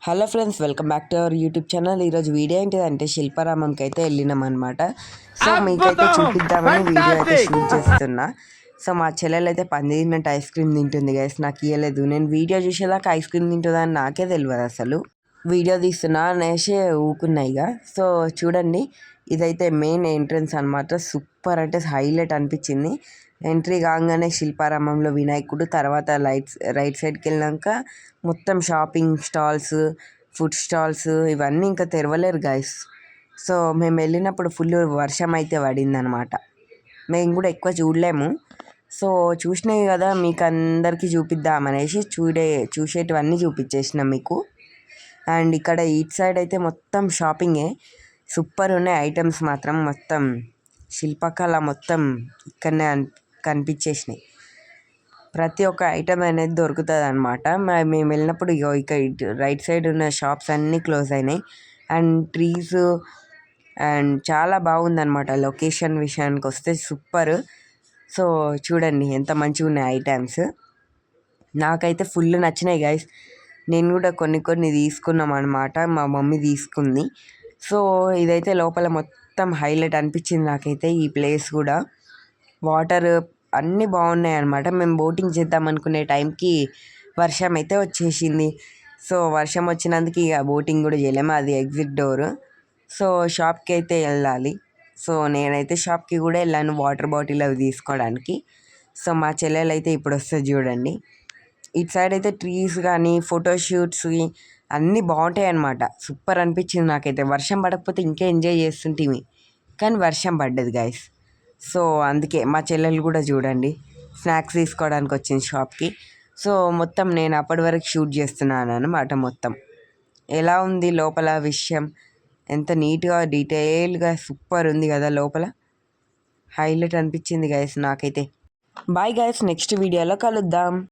Hello friends, welcome back to our YouTube channel. ఈరోజు video ఏంటిదంటే శిల్పారామంకి అయితే వెళ్ళినాం అనమాట. సో మీకైతే చూపిద్దామని వీడియో అయితే షూట్ చేస్తున్నా. సో మా చెల్లెలు అయితే పందిరినట్టు ఐస్ క్రీమ్ తింటుంది గైస్, నాకు ఇవ్వలేదు. నేను వీడియో చూసేదాకా ఐస్ క్రీమ్ తింటుందని నాకే తెలియదు అసలు. వీడియో తీస్తున్నా అనేసి ఊకున్నాయిగా. సో చూడండి, ఇదైతే మెయిన్ ఎంట్రన్స్ అనమాట. సూపర్ అంటే హైలైట్ అనిపించింది. ఎంట్రీ కాగానే శిల్పారామంలో వినాయకుడు, తర్వాత రైట్ సైడ్కి వెళ్ళాక మొత్తం షాపింగ్ స్టాల్స్, ఫుడ్ స్టాల్స్ ఇవన్నీ ఇంకా తెరవలేరు గైస్. సో మేము వెళ్ళినప్పుడు ఫుల్ వర్షం అయితే పడింది అనమాట. మేము కూడా ఎక్కువ చూడలేము. సో చూసినాయి కదా, మీకు అందరికీ చూపిద్దామనేసి చూసేటివన్నీ చూపించేసినాం మీకు. అండ్ ఇక్కడ ఇటు సైడ్ అయితే మొత్తం షాపింగే. సూపర్ ఉన్నాయి ఐటమ్స్ మాత్రం. మొత్తం శిల్పకళ మొత్తం ఇక్కడనే కనిపించేసినాయి. ప్రతి ఒక్క ఐటమ్ అనేది దొరుకుతుంది అనమాట. మేము వెళ్ళినప్పుడు ఇక రైట్ సైడ్ ఉన్న షాప్స్ అన్నీ క్లోజ్ అయినాయి. అండ్ ట్రీస్ అండ్ చాలా బాగుందన్నమాట. లొకేషన్ విషయానికి వస్తే సూపర్. సో చూడండి ఎంత మంచిగా ఉన్నాయి ఐటమ్స్. నాకైతే ఫుల్ నచ్చినాయి గైస్. నేను కూడా కొన్ని తీసుకున్నాం అనమాట. మా మమ్మీ తీసుకుంది. సో ఇదైతే లోపల మొత్తం హైలైట్ అనిపించింది నాకైతే. ఈ ప్లేస్ కూడా వాటర్ అన్నీ బాగున్నాయి అనమాట. మేము బోటింగ్ చేద్దాం అనుకునే టైంకి వర్షం అయితే వచ్చేసింది. సో వర్షం వచ్చినందుకు ఇక బోటింగ్ కూడా చేయలేము. అది ఎగ్జిట్ డోర్. సో షాప్కి అయితే వెళ్ళాలి. సో నేనైతే షాప్కి కూడా వెళ్ళాను వాటర్ బాటిల్ అవి తీసుకోవడానికి. సో మా చెల్లెలు అయితే ఇప్పుడు వస్తుంది చూడండి. ఇటు సైడ్ అయితే ట్రీస్ కానీ ఫోటోషూట్స్ అన్నీ బాగుంటాయి అన్నమాట. సూపర్ అనిపించింది నాకైతే. వర్షం పడకపోతే ఇంకా ఎంజాయ్ చేస్తుంటివి, కానీ వర్షం పడ్డది గైస్. సో అందుకే మా చెల్లెలు కూడా చూడండి స్నాక్స్ తీసుకోవడానికి వచ్చింది షాప్కి. సో మొత్తం నేను అప్పటి వరకు షూట్ చేస్తున్నాను అన్నమాట. మొత్తం ఎలా ఉంది లోపల విషయం, ఎంత నీట్గా డీటెయిల్గా సూపర్ ఉంది కదా లోపల. హైలైట్ అనిపించింది గైస్ నాకైతే. బాయ్ గైస్, నెక్స్ట్ వీడియోలో కలుద్దాం.